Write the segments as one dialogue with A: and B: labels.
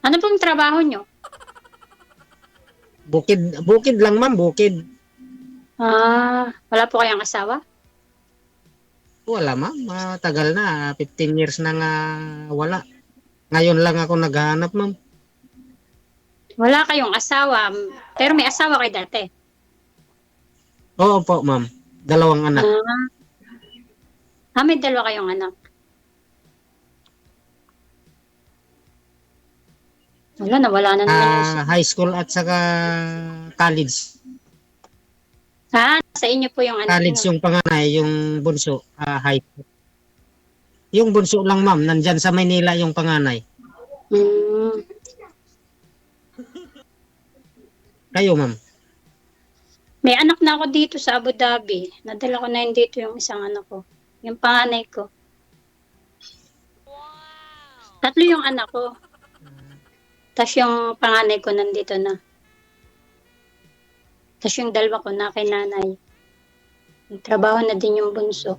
A: Ano pong trabaho nyo?
B: Bukid lang ma'am, bukid.
A: Wala po kayong asawa?
B: Wala ma'am, matagal na, 15 years na nga wala. Ngayon lang ako naghahanap ma'am.
A: Wala kayong asawa, pero may asawa kayo dati.
B: Oo po ma'am, dalawang anak.
A: Ah, may dalawa kayong anak. Wala, nawala na naman yung isa.
B: High school at saka college.
A: Sa inyo po yung anak
B: College
A: nyo.
B: yung panganay, yung bunso, high school. Yung bunso lang ma'am, nandyan sa Maynila yung panganay.
A: Hmm.
B: Kayo ma'am.
A: May anak na ako dito sa Abu Dhabi. Nadala ko na yun dito yung isang anak ko. Yung panganay ko. Tatlo yung anak ko. Tapos yung panganay ko nandito na. Tapos yung dalawa ko na kay nanay. Trabaho na din yung bunso.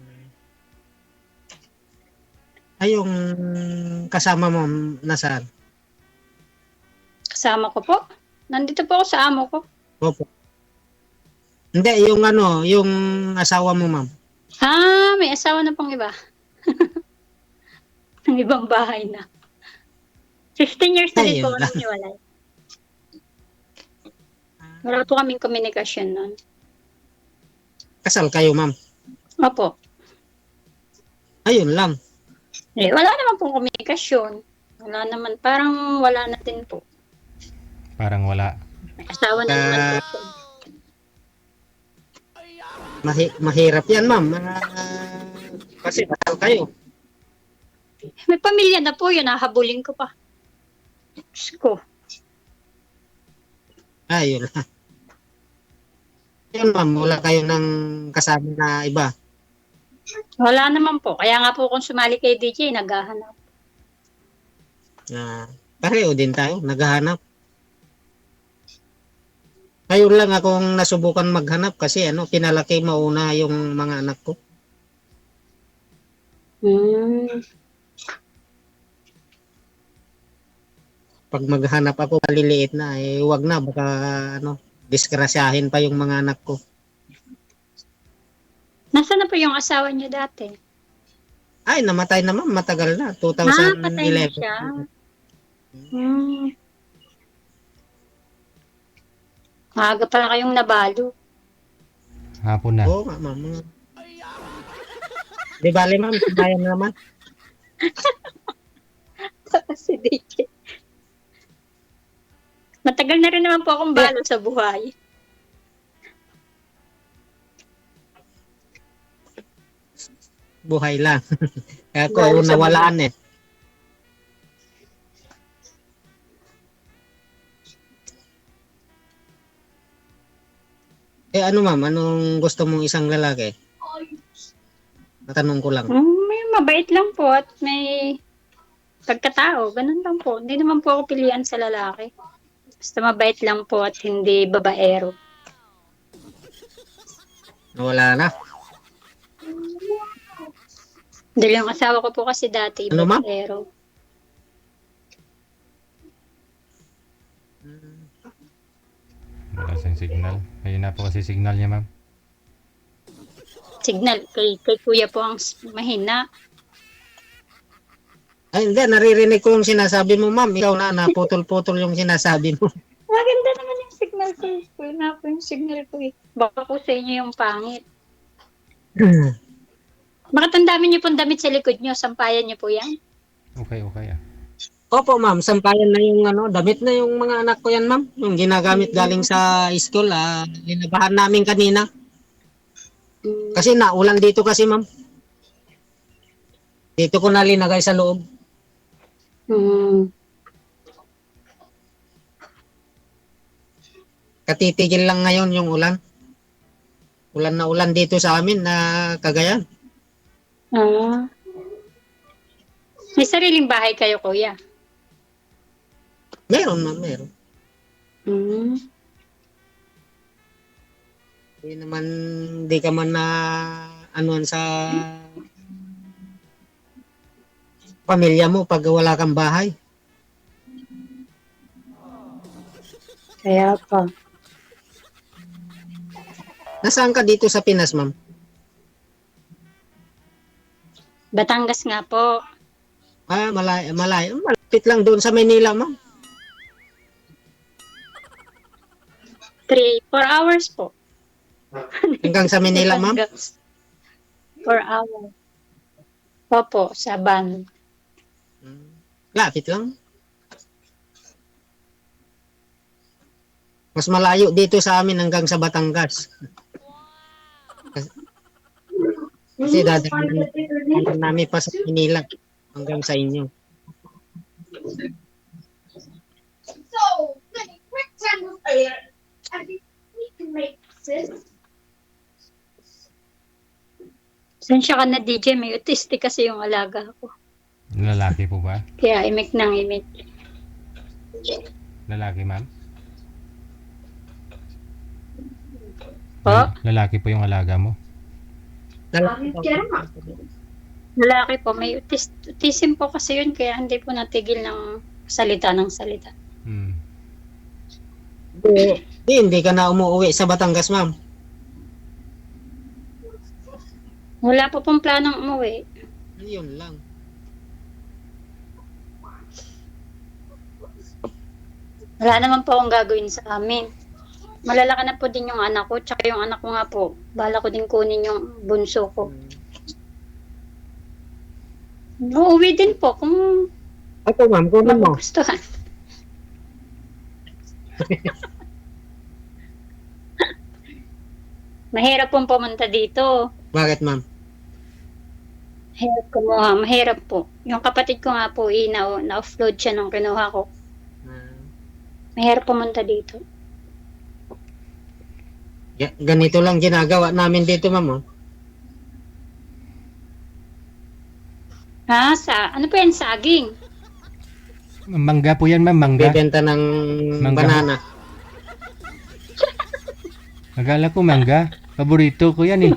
B: Ay, yung kasama mo nasaan?
A: Kasama ko po. Nandito po ako sa amo ko.
B: Opo. Hindi, yung ano, yung asawa mo ma'am.
A: May asawa na pong iba. Ang ibang bahay na. 15 years na din po
B: Ayun
A: kami
B: lang.
A: niwalay. Wala po kaming komunikasyon nun.
B: Kasal kayo ma'am.
A: Opo.
B: Ayun lang.
A: Wala naman pong komunikasyon. Wala naman. Parang wala na din po.
C: Parang wala.
A: May asawa na naman po siya.
B: Mahirap yan ma'am. Kasi kasal kayo.
A: May pamilya na po yun. Nahabulin ko pa. Diyos ko.
B: Ayun lang. Yun ma'am, wala kayo ng kasama na iba.
A: Wala naman po. Kaya nga po kung sumali kay DJ, naghahanap.
B: Pareho din tayo, naghahanap. Ngayon lang akong nasubukan maghanap kasi pinalaki mauna yung mga anak ko. Pag maghanap ako maliliit na, wag na, baka disgrasyahin pa yung mga anak ko.
A: Nasaan na po yung asawa niyo dati?
B: Ay, namatay naman, matagal na,
A: Patay na
B: 2011.
A: siya. Maaga pala kayong nabalo.
C: Hapon na.
B: Oo nga, ma'am. Di bale, ma'am, kaya naman.
A: Si DJ. Matagal na rin naman po akong balo sa buhay.
B: Buhay lang. Kaya
A: Balo
B: ko
A: sa
B: nawalaan eh. Ano ma'am, anong gusto mong isang lalaki? Natanong ko lang.
A: May mabait lang po at may pagkatao. Ganun lang po. Hindi naman po ako pilihan sa lalaki. Basta mabait lang po at hindi babaero.
B: Nawala na.
A: Dahil yung asawa ko po kasi dati,
B: Ano, ma'am?
A: babaero.
C: Wala siyang signal. Ayun na po kasi signal niya, ma'am.
A: Signal. Kay kuya po ang mahina.
B: Ay, hindi. Naririnig ko yung sinasabi mo, ma'am. Ikaw na, naputol-putol yung sinasabi mo.
A: Maganda naman yung signal ko. Kuya na po yung signal ko eh. Baka po sa inyo yung pangit. Bakit ang dami niyo pong damit sa likod niyo? Sampayan niyo po yan?
C: Okay ah.
B: Opo, ma'am. Sampayan na yung damit na yung mga anak ko yan, ma'am. Yung ginagamit galing sa school, linabahan namin kanina. Kasi naulan dito kasi, ma'am. Dito ko na linagay sa loob. Katitigil lang ngayon yung ulan. Ulan na ulan dito sa amin na Cagayan.
A: May sariling bahay kayo, kuya?
B: Meron, ma'am. Meron. Di ka man na anuan sa pamilya mo pag wala kang bahay.
A: Kaya pa.
B: Nasaan ka dito sa Pinas, ma'am?
A: Batangas nga po.
B: Malayo. Malapit lang doon sa Manila, ma'am.
A: 4 hours po.
B: Hanggang sa Manila, ma'am.
A: Batangas. 4 hours. Opo, sa van.
B: Lapit lang. Mas malayo dito sa amin hanggang sa Batangas. Kasi dadaan namin pa sa Manila hanggang sa inyo.
A: Sensya ka na DJ, may autistic kasi yung alaga ko.
C: Lalaki po ba?
A: Kaya imik ng imik.
C: Lalaki, ma'am?
A: Po?
C: Lalaki po yung alaga mo?
A: Lalaki po, may autism po kasi yun, kaya hindi po natigil ng salita ng salita.
C: Hmm.
B: Hindi ka na umuwi sa Batangas, ma'am.
A: Wala po pong planong umuwi.
B: Yun lang.
A: Wala naman po akong gagawin sa amin. Malalaki na po din yung anak ko, tsaka yung anak ko nga po, bala ko din kunin yung bunso ko. Uuwi din po kung
B: Ako, ma'am, kunin mo.
A: magugustuhan. Mahirap pong pumunta dito.
B: Bakit, ma'am?
A: Mahirap kumuha, mahirap po. Yung kapatid ko nga po, na-offload siya nung kinuha ko. Mahirap pumunta dito.
B: Ganito lang ginagawa namin dito, ma'am. Oh.
A: Ha? Ano po yan? Saging?
C: Mangga po yan, ma'am. Mangga.
B: Bibenta ng
C: Mangga.
B: banana.
C: Nagala ko mangga. Paborito ko yan eh.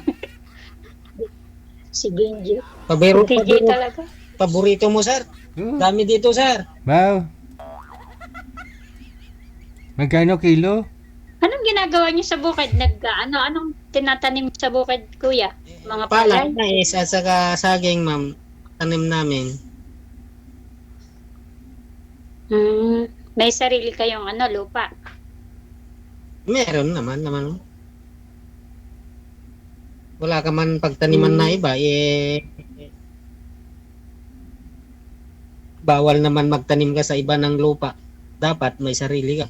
A: Si Genji.
B: Paborito
A: TJ talaga.
B: paborito mo, sir.
C: Oh,
B: Dami dito, sir.
C: wow. Magkano kilo?
A: Anong ginagawa niyo sa bukid? Anong tinatanim sa bukid, kuya? Mga
B: Palay,
A: palay?
B: mais, at saka saging, ma'am. Tanim namin.
A: May sarili kayong lupa.
B: Meron naman. Wala ka man pagtaniman na iba, bawal naman magtanim ka sa iba ng lupa. Dapat may sarili ka.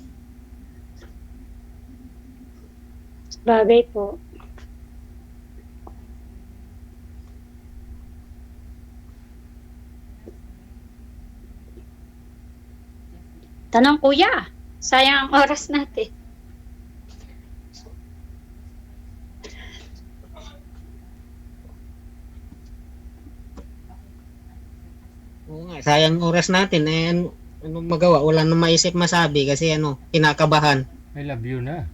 A: Bagay po. Tanong kuya, sayang ang oras natin.
B: Oo nga, sayang oras natin. Anong magawa? Wala nang maisip masabi kasi kinakabahan.
C: I love you na.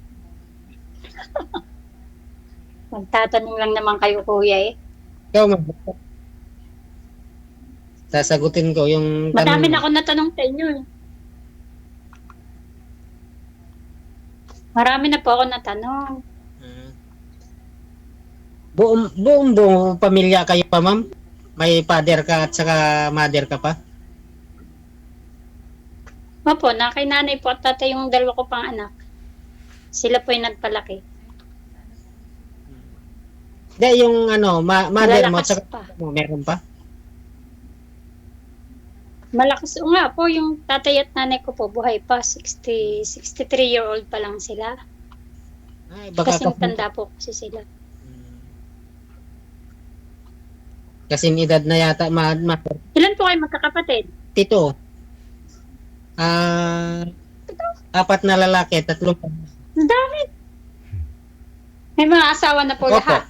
A: Magtatanong lang naman kayo kuya eh.
B: Ikaw, ma'am. Sasagutin ko yung
A: Madami
B: tanong
A: na
B: mo.
A: ako natanong sa inyo eh. Marami na po ako natanong.
B: Buong pamilya kayo pa, ma'am? May father ka at saka mother ka pa?
A: Opo, kay nanay po at tatay yung dalawa ko pang anak. Sila po yung nagpalaki.
B: Hindi, yung mother mo at
A: Malalakas
B: saka
A: pa.
B: mo, meron pa?
A: Malakas nga po yung tatay at nanay ko po buhay pa. 63-year-old pa lang sila.
B: Ay, baka
A: Kasing tanda po kasi sila.
B: kasing edad na yata,
A: Ilan po kayo magkakapatid?
B: tito. 4 na lalaki, 3.
A: Ang dami. May mga asawa na po
B: Opo.
A: lahat.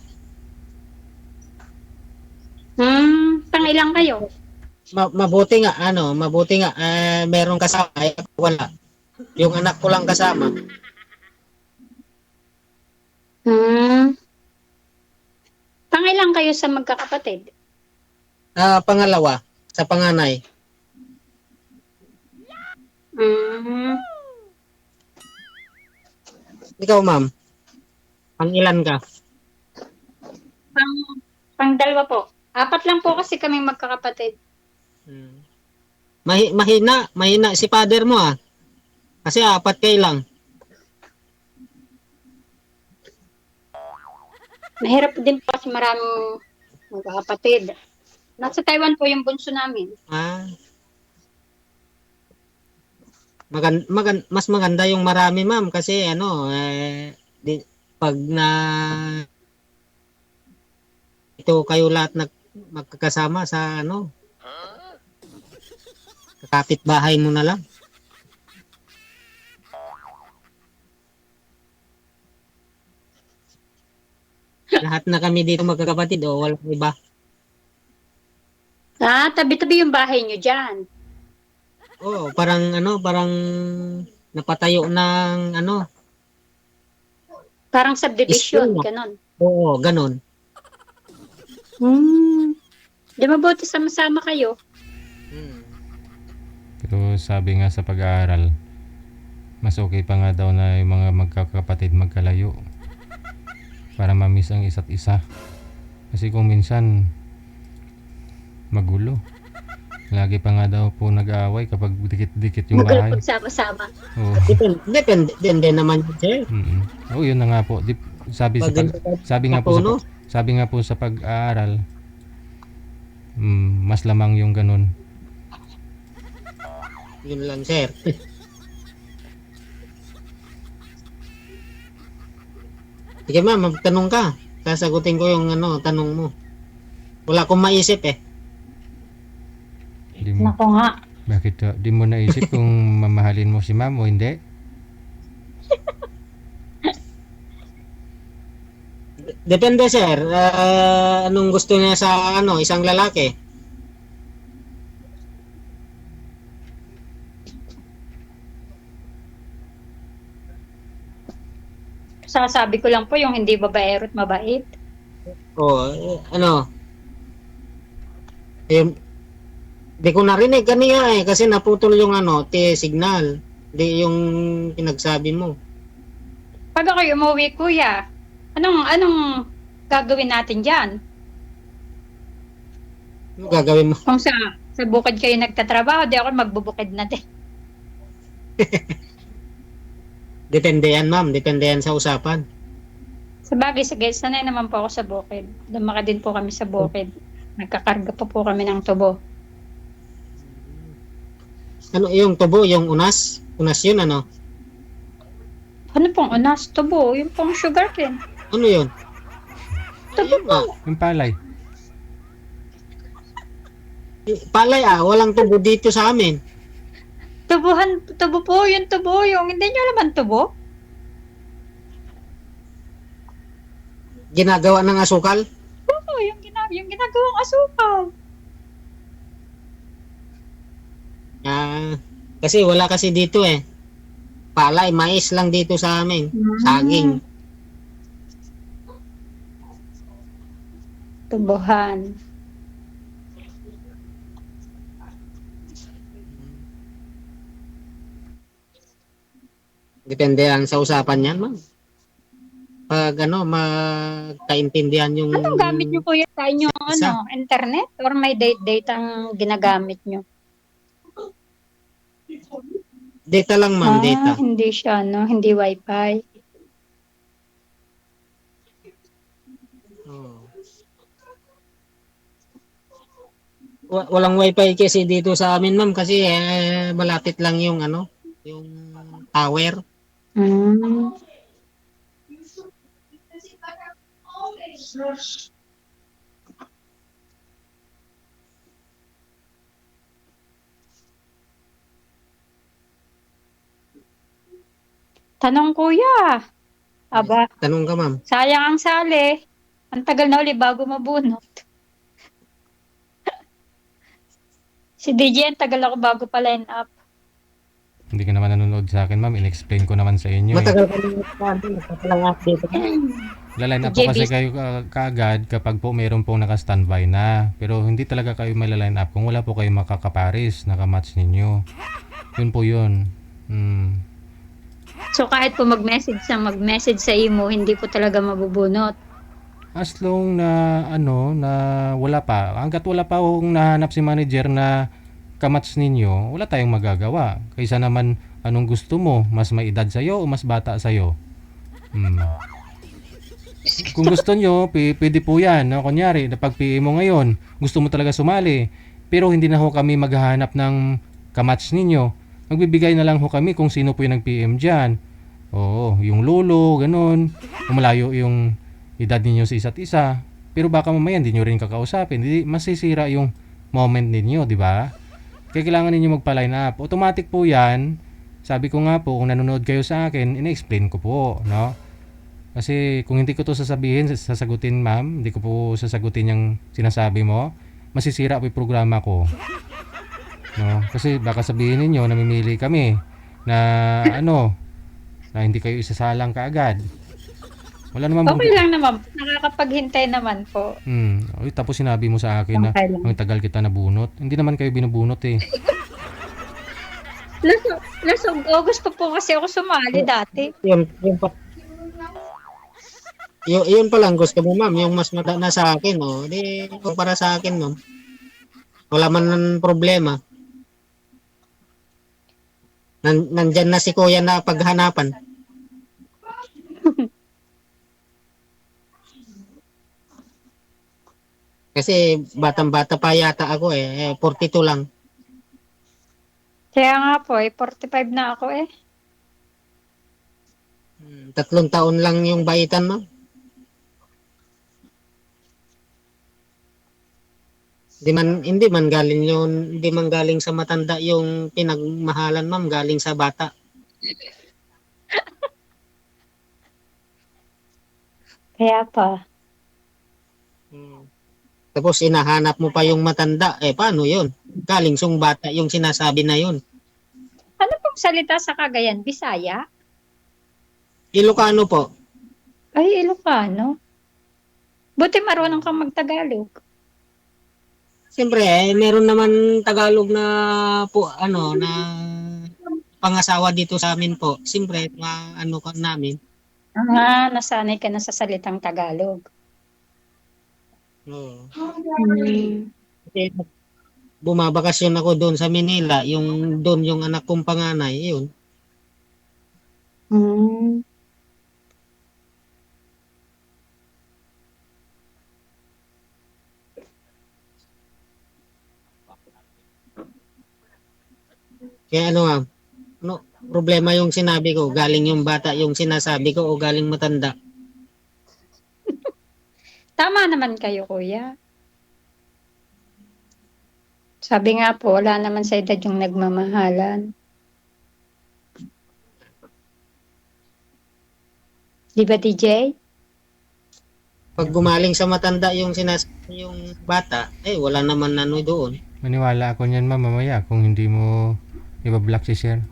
A: Pangilang kayo?
B: Mabuti nga, merong kasama, ay wala. Yung anak ko lang kasama.
A: Pangilang kayo sa magkakapatid?
B: Pangalawa. sa panganay.
A: Mm,
B: Ikaw, ma'am, pang ilan ka?
A: pang, pang dalawa po. Apat lang po kasi kaming magkakapatid.
B: Hmm. Mahina si father mo ah. Kasi apat kayo lang.
A: Mahirap din po kasi maraming magkakapatid. Nasa Taiwan po yung bunso namin.
B: Ah, mas maganda yung marami, ma'am, kasi ano, pag na ito kayo lahat magkakasama sa ano, kapitbahay mo na lang. Lahat na kami dito magkakapatid o walang iba.
A: Ah, tabi-tabi yung bahay nyo dyan.
B: Oh, parang napatayo ng ano,
A: Parang
B: school
A: subdivision,
B: na.
A: ganon.
B: Oo, ganun.
A: Di mabuti sama-sama kayo.
B: Hmm.
C: Pero sabi nga sa pag-aaral, mas okay pa nga daw na yung mga magkakapatid magkalayo para ma-miss ang isa't isa. Kasi kung minsan magulo. Lagi pa nga daw po nag-aaway kapag dikit-dikit yung
A: Magulo
C: bahay.
A: pag sama-sama.
C: Oo.
B: Depende naman yun, sir.
C: Oo, yun na nga po. Sabi sa
B: Pag
C: sabi nga po sa
B: katuno,
C: sabi nga po sa pag-aaral, mas lamang yung ganun.
B: yun lang, sir. Sige, ma'am, magtanong ka. Sasagutin ko yung ano, tanong mo. Wala akong maisip eh.
C: Di mo,
A: Nako nga.
C: bakit di mo naisip kung mamahalin mo si ma'am o hindi?
B: Depende, sir. Anong gusto niya sa ano, isang lalaki?
A: Sasabi ko lang po yung hindi babaero at mabait.
B: O, ano? Eh, di ko narinig kanina eh, kasi naputol yung ano, signal. Di yung pinagsabi mo.
A: Pag ako'y umuwi, kuya, anong gagawin natin dyan?
B: Ano gagawin mo?
A: Kung sa bukid kayo nagtatrabaho, di ako magbubukid na din.
B: Depende yan, ma'am. Depende yan sa usapan.
A: Sa bagay, sige, sanay naman po ako sa bukid. Lumaki din po kami sa bukid. Nagkakarga pa po kami ng tubo.
B: Ano yung tubo, yung unas? Unas yun, ano?
A: Ano pong unas? Tubo, yung pong sugar cane.
B: Ano yun?
A: Tubo
B: Ayun
A: po.
B: nga.
C: Yung palay.
B: Palay walang tubo dito sa amin.
A: Tubo po, yung tubo, yung hindi nyo alam ang tubo?
B: Ginagawa ng asukal.
A: Oo, yung ginagawang asukal.
B: Kasi wala kasi dito eh. Palay, mais lang dito sa amin. Saging.
A: Tubuhan.
B: Depende yan sa usapan yan, ma'am. Pag ano, magkaintindihan yung...
A: Anong gamit nyo po sa inyong
B: Isa.
A: internet? Or may date ang ginagamit nyo?
B: Data lang, ma'am, data.
A: Hindi siya, no? Hindi wifi.
B: Oh. Walang wifi kasi dito sa amin, ma'am, kasi malapit lang yung ano, yung tower.
A: Mm. Tanong kuya. Aba,
B: Tanong ka, ma'am.
A: sayang ang sali. Ang tagal na uli bago mabunot. Si DJ, ang tagal ako bago pa line up.
C: Hindi ka naman nanonood sa akin, ma'am. In-explain ko naman sa inyo.
B: Matagal ka nang nagpapalang update.
C: Laline up po kasi
A: JB.
C: kayo kaagad kapag po meron pong naka-standby na. Pero hindi talaga kayo malaline up kung wala po kayo makakaparis, nakamatch ninyo. Yun po yun.
A: So kahit po mag-message sa imo, hindi po talaga mabubunot.
C: As long na na wala pa. Hangga't wala pa akong nahanap si manager na kamatch ninyo, wala tayong magagawa. Kaysa naman anong gusto mo, mas may edad sa'yo o mas bata sa'yo. Kung gusto nyo, pwede po yan. No? Kunyari, napag-PA mo ngayon, gusto mo talaga sumali, pero hindi na ho kami maghahanap ng kamatch ninyo. Magbibigay na lang ho kami kung sino po yung nag-PM dyan. Oo, yung lolo, ganun. Malayo yung edad ninyo sa isa't isa. Pero baka mamaya hindi nyo rin kakausapin. Hindi, masisira yung moment ninyo, di ba? Kaya kailangan ninyo magpa-line up. Automatic po yan. Sabi ko nga po, kung nanonood kayo sa akin, ina-explain ko po, no? Kasi kung hindi ko to sasagutin ma'am, hindi ko po sasagutin yung sinasabi mo, masisira po yung programa ko. No? Kasi baka sabihin ninyo, namimili kami na na hindi kayo isasalang kaagad. Wala naman
A: Okay lang naman po. Nakakapaghintay naman po.
C: Oy, tapos sinabi mo sa akin na
A: Okay lang.
C: ang tagal kita nabunot. Hindi naman kayo binubunot eh.
A: Last of August pa po kasi ako sumali dati.
B: Yun pa lang gusto mo, ma'am, yung mas mata na sa akin, di para sa akin, ma'am. Wala man ng problema. Nandyan na si kuya na paghanapan. Kasi batang-bata pa yata ako 42 lang.
A: Kaya nga po, 45 na ako eh.
B: 3 taon lang yung baitan, ma'am. Hindi man galing sa matanda yung pinagmahalan, ma'am, galing sa bata.
A: Kaya pa.
B: Tapos inahanap mo pa yung matanda, paano yun? Galing sung bata yung sinasabi na yun.
A: Ano pong salita sa Cagayan? Bisaya?
B: Ilocano po.
A: Ay, Ilocano. Buti marunong kang magtagalog.
B: Siyempre, meron naman Tagalog na po, na pangasawa dito sa amin po. Siyempre, namin.
A: Nasanay ka na sa salitang Tagalog.
B: Oo.
A: Hmm.
B: Kasi bumabakasyon ako doon sa Manila, doon yung anak kong panganay, yun.
A: Hmm.
B: Kaya problema yung sinabi ko, galing yung bata yung sinasabi ko o galing matanda.
A: Tama naman kayo, kuya. Sabi nga po, wala naman sa edad yung nagmamahalan. Di ba, DJ?
B: Pag gumaling sa matanda yung sinasabi yung bata, wala naman doon.
C: Maniwala ako niyan ma'am mamaya kung hindi mo i-block si sir.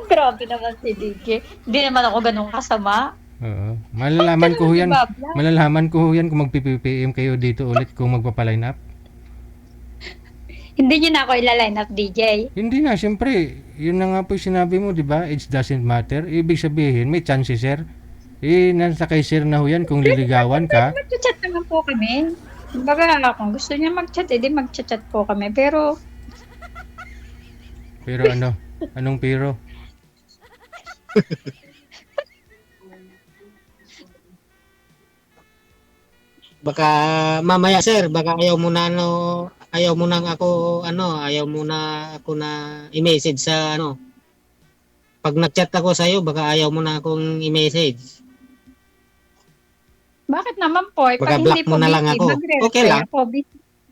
A: Grabe naman si DJ. Hindi naman ako ganun kasama.
C: Oo. Malalaman ko ho yan. Malalaman ko ho yan kung mag-PPM kayo dito ulit kung magpapaline up.
A: Hindi niyo na ako ila-line up, DJ.
C: Hindi na, syempre. Yun na nga po yung sinabi mo, di ba? Age doesn't matter. Ibig sabihin, may chance si sir. Nasa kay sir na ho yan kung liligawan ka.
A: Mag-chat naman po kami. Baga, kung gusto niya mag-chat, edi mag-chat po kami. Pero
C: Pero anong pero?
B: Baka mamaya sir, baka ayaw mo na ako na i-message sa Pag nag-chat ako sa iyo, baka ayaw mo na akong i-message.
A: bakit naman po?
B: Baka
A: Pag
B: block
A: hindi
B: mo
A: po
B: na lang
A: busy,
B: ako.
A: mag-reply
B: Okay lang.
A: ako.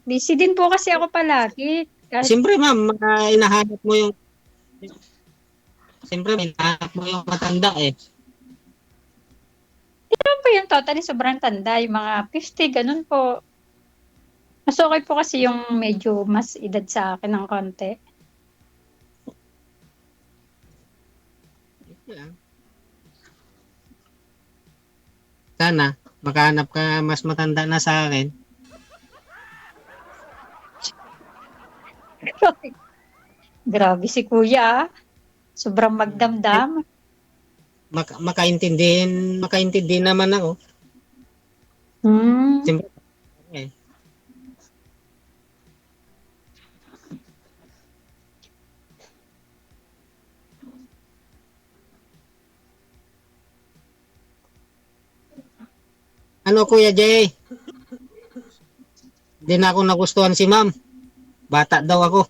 A: Busy din po kasi ako palagi.
B: Siyempre ma'am, hinahanap mo yung matanda eh.
A: Hindi po yung totally sobrang tanda. Yung mga 50, ganun po. Mas okay po kasi yung medyo mas edad sa akin ng konti.
B: Sana, makahanap ka mas matanda na sa akin.
A: Grabe si kuya, ah. Sobrang magdamdam.
B: Makaintindi naman ako.
A: Hmm.
B: Siyempre, eh. Ano Kuya Jay? Hindi na ako nagustuhan si ma'am. Bata daw ako.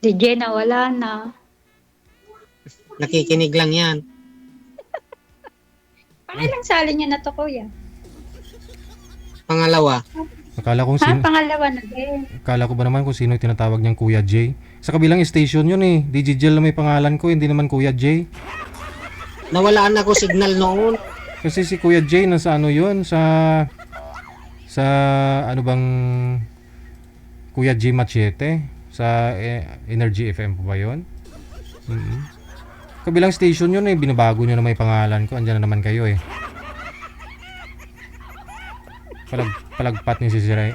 A: DJ nawala na.
B: Nakikinig lang yan.
A: Pangilang sali niya na to, kuya?
B: Pangalawa,
C: Akala ko,
A: Pangalawa na din.
C: akala ko ba naman kung sino yung tinatawag niyang Kuya J? Sa kabilang station yun eh. Digigel na may pangalan ko, hindi naman Kuya J.
B: nawalaan ako signal noon.
C: Kasi si Kuya J nasa ano yun, sa ano bang Kuya J Machete sa Energy FM po ba yun? Kabilang station yun eh, binabago nyo na may pangalan ko, andyan na naman kayo eh. Palagpat ni si Siray.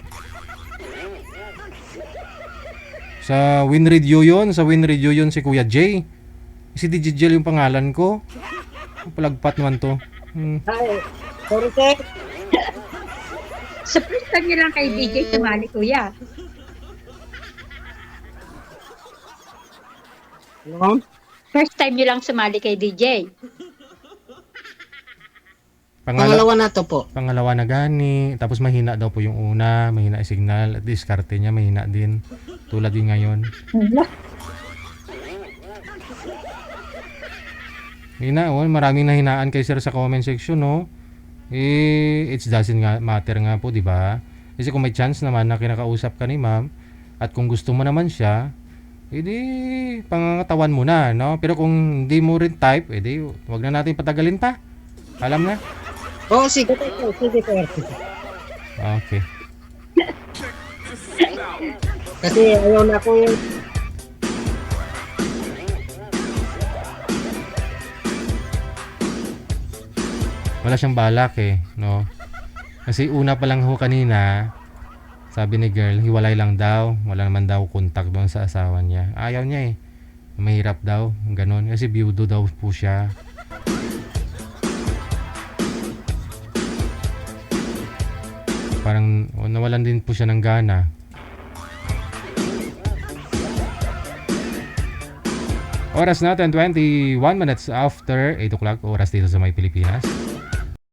C: Sa Win Radio yun si Kuya J. Si Digigel yung pangalan ko. Palagpat naman to.
B: Ay, sorry sir.
A: Sa first time niyo lang kay DJ sumali, kuya.
B: Ano?
A: First time niyo lang sumali kay DJ.
B: Pangalawa na to po.
C: Pangalawa na gani. Tapos mahina daw po yung una. Mahina yung signal. At diskarte niya mahina din. Tulad yung ngayon. Hina, oh, maraming nahinaan kay sir sa comment section, no? It doesn't matter nga po, di ba? Kasi kung may chance naman na kinakausap ka ni ma'am, at kung gusto mo naman siya, edi pangangatawan mo na, no? Pero kung hindi mo rin type, edi wag na natin patagalin pa. Alam na?
B: Oh, sige sir. Sige sir.
C: Okay.
B: Kasi ayaw na ako
C: Wala siyang balak eh, no? Kasi una pa lang ho kanina, sabi ni girl, hiwalay lang daw. Wala naman daw contact doon sa asawa niya. Ayaw niya eh. Mahirap daw, ganun. Kasi biyudo daw po siya. Parang nawalan din po siya ng gana. Oras natin 21 minutes after 8 o'clock, oras dito sa may Pilipinas.